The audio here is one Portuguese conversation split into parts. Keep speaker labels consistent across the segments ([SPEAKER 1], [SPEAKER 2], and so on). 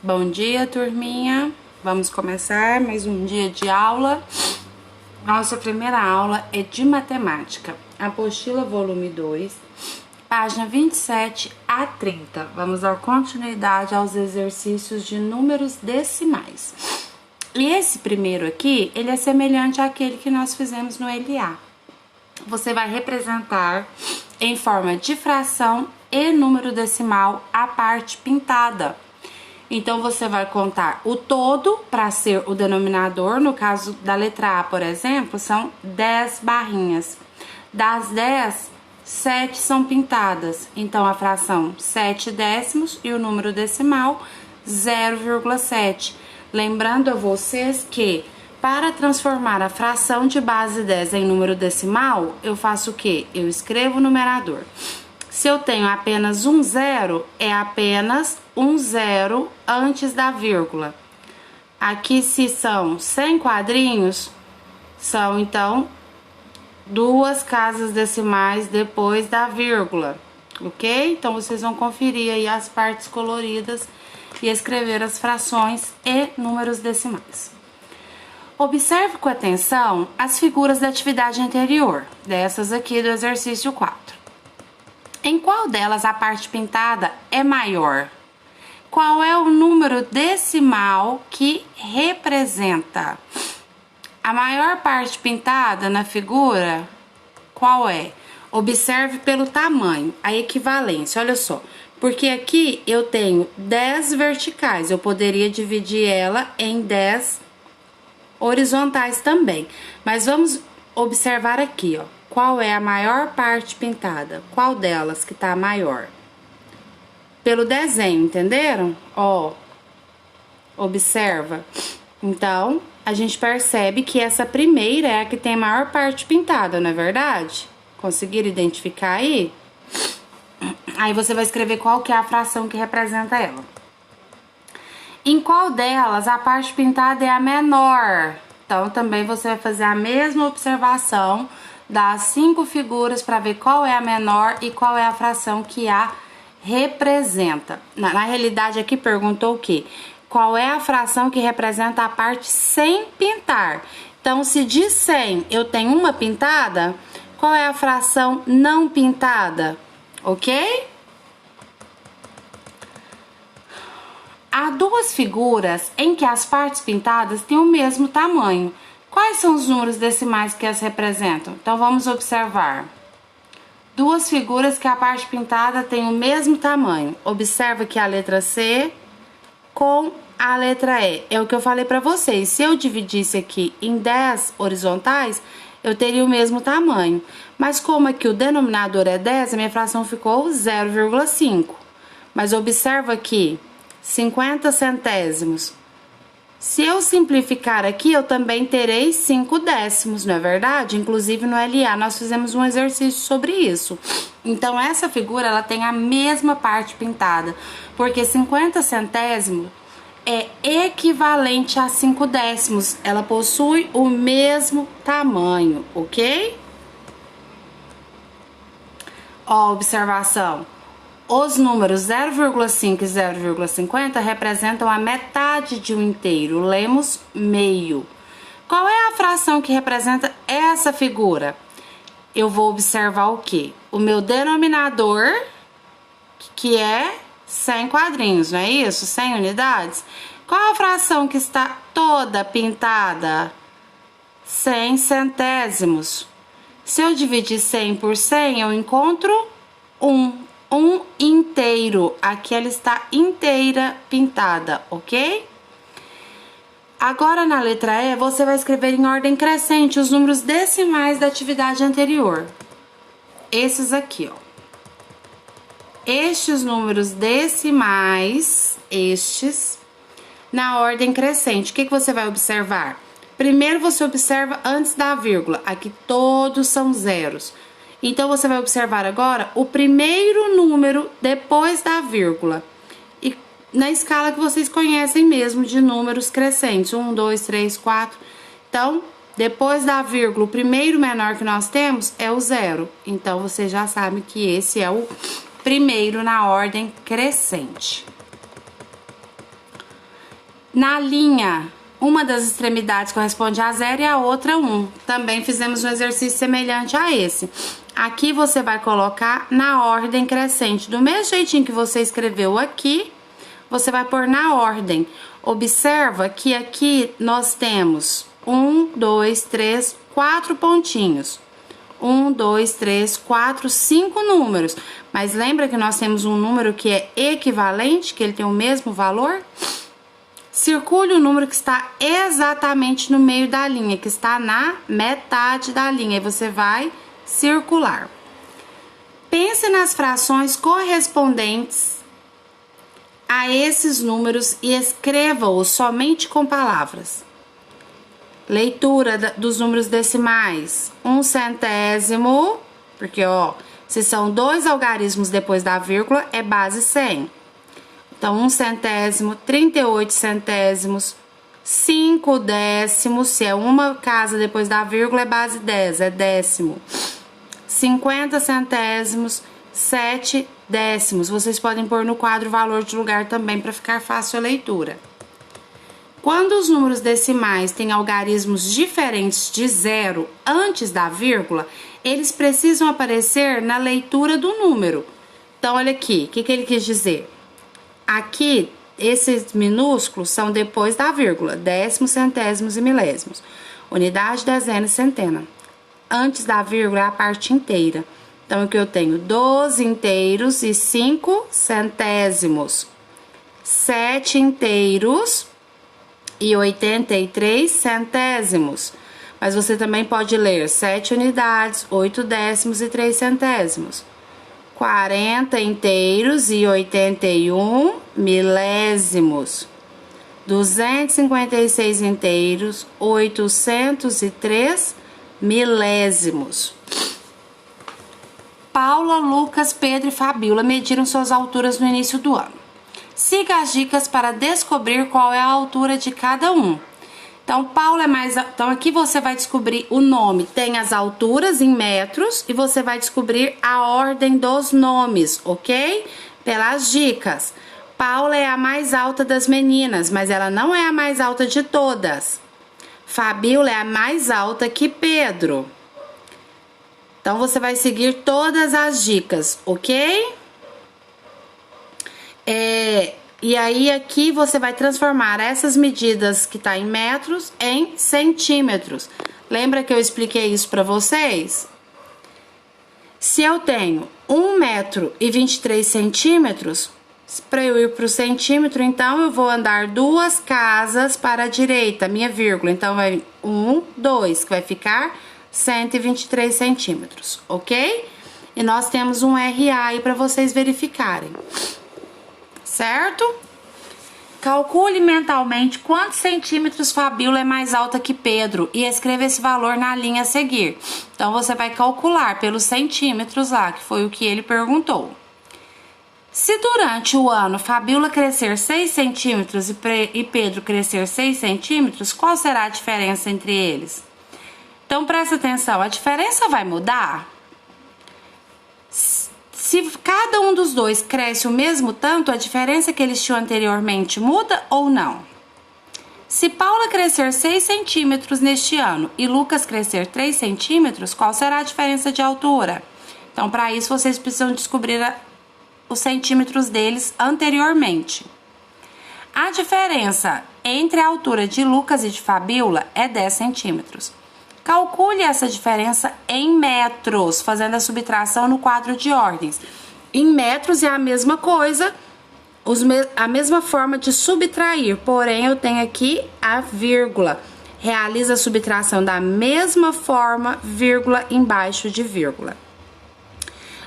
[SPEAKER 1] Bom dia, turminha. Vamos começar mais um dia de aula. Nossa primeira aula é de matemática. Apostila volume 2, página 27 a 30. Vamos dar continuidade aos exercícios de números decimais. E esse primeiro aqui, ele é semelhante àquele que nós fizemos no LA. Você vai representar em forma de fração e número decimal a parte pintada. Então, você vai contar o todo para ser o denominador. No caso da letra A, por exemplo, são 10 barrinhas. Das 10, 7 são pintadas. Então, a fração 7 décimos e o número decimal 0,7. Lembrando a vocês que para transformar a fração de base 10 em número decimal, eu faço o quê? Eu escrevo o numerador. Se eu tenho apenas um zero, é apenas um zero antes da vírgula. Aqui, se são 100 quadrinhos, são então 2 casas decimais depois da vírgula, ok? Então, vocês vão conferir aí as partes coloridas e escrever as frações e números decimais. Observe com atenção as figuras da atividade anterior, dessas aqui do exercício 4. Em qual delas a parte pintada é maior? Qual é o número decimal que representa? A maior parte pintada na figura, qual é? Observe pelo tamanho, a equivalência, olha só. Porque aqui eu tenho 10 verticais, eu poderia dividir ela em 10 horizontais também. Mas vamos observar aqui, ó. Qual é a maior parte pintada? Qual delas que tá maior? Pelo desenho, entenderam? Ó, observa. Então, a gente percebe que essa primeira é a que tem a maior parte pintada, não é verdade? Conseguiram identificar aí? Aí você vai escrever qual que é a fração que representa ela. Em qual delas a parte pintada é a menor? Então, também você vai fazer a mesma observação das 5 figuras para ver qual é a menor e qual é a fração que a representa. Na realidade, aqui perguntou o quê? Qual é a fração que representa a parte sem pintar? Então, se de 100 eu tenho uma pintada, qual é a fração não pintada? Ok? Há 2 figuras em que as partes pintadas têm o mesmo tamanho. Quais são os números decimais que as representam? Então, vamos observar. 2 figuras que a parte pintada tem o mesmo tamanho. Observa que a letra C com a letra E. É o que eu falei para vocês. Se eu dividisse aqui em 10 horizontais, eu teria o mesmo tamanho. Mas como aqui o denominador é 10, a minha fração ficou 0,5. Mas observa aqui, 50 centésimos. Se eu simplificar aqui, eu também terei 5 décimos, não é verdade? Inclusive no LA nós fizemos um exercício sobre isso. Então essa figura ela tem a mesma parte pintada, porque 50 centésimos é equivalente a 5 décimos. Ela possui o mesmo tamanho, ok? Ó, observação. Os números 0,5 e 0,50 representam a metade de um inteiro. Lemos meio. Qual é a fração que representa essa figura? Eu vou observar o quê? O meu denominador, que é 100 quadrinhos, não é isso? 100 unidades. Qual a fração que está toda pintada? 100 centésimos. Se eu dividir 100 por 100, eu encontro 1 inteiro. Aqui ela está inteira pintada, ok? Agora na letra E, você vai escrever em ordem crescente os números decimais da atividade anterior. Esses aqui, ó. Estes números decimais, na ordem crescente. O que você vai observar? Primeiro você observa antes da vírgula. Aqui todos são zeros. Então, você vai observar agora o primeiro número depois da vírgula. E na escala que vocês conhecem mesmo de números crescentes. 1, 2, 3, 4. Então, depois da vírgula, o primeiro menor que nós temos é o zero. Então, você já sabe que esse é o primeiro na ordem crescente. Na linha, uma das extremidades corresponde a 0 e a outra 1. Também fizemos um exercício semelhante a esse. Aqui você vai colocar na ordem crescente. Do mesmo jeitinho que você escreveu aqui, você vai pôr na ordem. Observa que aqui nós temos 1, 2, 3, 4 pontinhos. 1, 2, 3, 4, 5 números. Mas lembra que nós temos um número que é equivalente, que ele tem o mesmo valor? Circule o número que está exatamente no meio da linha, que está na metade da linha. E você vai circular. Pense nas frações correspondentes a esses números e escreva-os somente com palavras. Leitura dos números decimais. 1 centésimo, porque ó, se são 2 algarismos depois da vírgula, é base 100. Então, 1 centésimo, 38 centésimos, 5 décimos, se é uma casa depois da vírgula, é base 10, é décimo. 50 centésimos, 7 décimos. Vocês podem pôr no quadro o valor de lugar também para ficar fácil a leitura. Quando os números decimais têm algarismos diferentes de 0 antes da vírgula, eles precisam aparecer na leitura do número. Então, olha aqui, o que ele quis dizer? Aqui, esses minúsculos são depois da vírgula, décimos, centésimos e milésimos. Unidade, dezena e centena. Antes da vírgula é a parte inteira. Então, aqui eu tenho 12 inteiros e 5 centésimos. 7 inteiros e 83 centésimos. Mas você também pode ler 7 unidades, 8 décimos e 3 centésimos. 40 inteiros e 81 milésimos. 256 inteiros, 803 milésimos. Paula, Lucas, Pedro e Fabiola mediram suas alturas no início do ano. Siga as dicas para descobrir qual é a altura de cada um. Então, Paula é mais... Então, aqui você vai descobrir o nome. Tem as alturas em metros e você vai descobrir a ordem dos nomes, ok? Pelas dicas. Paula é a mais alta das meninas, mas ela não é a mais alta de todas. Fabiola é a mais alta que Pedro. Então, você vai seguir todas as dicas, ok? E aí, aqui você vai transformar essas medidas que tá em metros em centímetros. Lembra que eu expliquei isso para vocês? Se eu tenho 1 metro e 23 centímetros, para eu ir para o centímetro, então eu vou andar 2 casas para a direita, minha vírgula. Então, vai 1, 2, que vai ficar 123 centímetros, ok? E nós temos um RA aí para vocês verificarem. Certo? Calcule mentalmente quantos centímetros Fabiola é mais alta que Pedro e escreva esse valor na linha a seguir. Então, você vai calcular pelos centímetros lá, que foi o que ele perguntou. Se durante o ano Fabiola crescer 6 centímetros e Pedro crescer 6 centímetros, qual será a diferença entre eles? Então, presta atenção, a diferença vai mudar? Se cada um dos dois cresce o mesmo tanto, a diferença que eles tinham anteriormente muda ou não? Se Paula crescer 6 centímetros neste ano e Lucas crescer 3 centímetros, qual será a diferença de altura? Então, para isso, vocês precisam descobrir os centímetros deles anteriormente. A diferença entre a altura de Lucas e de Fabiola é 10 centímetros. Calcule essa diferença em metros, fazendo a subtração no quadro de ordens. Em metros é a mesma coisa, a mesma forma de subtrair, porém eu tenho aqui a vírgula. Realiza a subtração da mesma forma, vírgula embaixo de vírgula.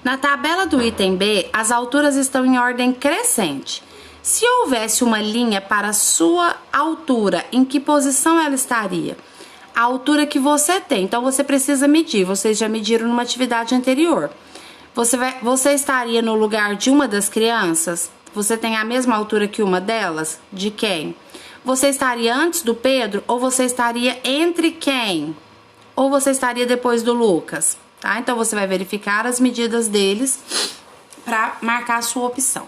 [SPEAKER 1] Na tabela do item B, as alturas estão em ordem crescente. Se houvesse uma linha para a sua altura, em que posição ela estaria? A altura que você tem, então você precisa medir, vocês já mediram numa atividade anterior. Você estaria no lugar de uma das crianças? Você tem a mesma altura que uma delas? De quem? Você estaria antes do Pedro ou você estaria entre quem? Ou você estaria depois do Lucas? Tá? Então você vai verificar as medidas deles para marcar a sua opção.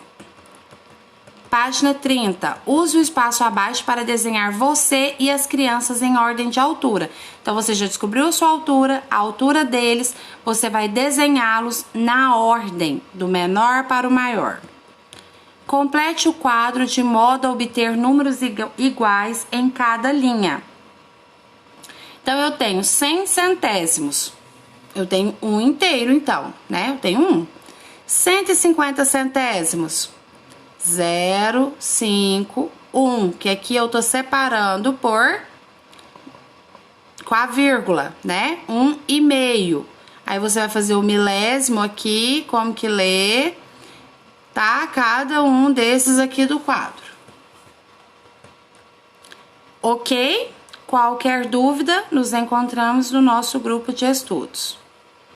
[SPEAKER 1] Página 30. Use o espaço abaixo para desenhar você e as crianças em ordem de altura. Então, você já descobriu a sua altura, a altura deles, você vai desenhá-los na ordem, do menor para o maior. Complete o quadro de modo a obter números iguais em cada linha. Então, eu tenho 100 centésimos. Eu tenho um inteiro, então, né? Eu tenho um. 150 centésimos. 0, 5, 1, que aqui eu tô separando com a vírgula, né? 1,5. Aí você vai fazer o milésimo aqui, como que lê, tá? Cada um desses aqui do quadro. Ok? Qualquer dúvida, nos encontramos no nosso grupo de estudos.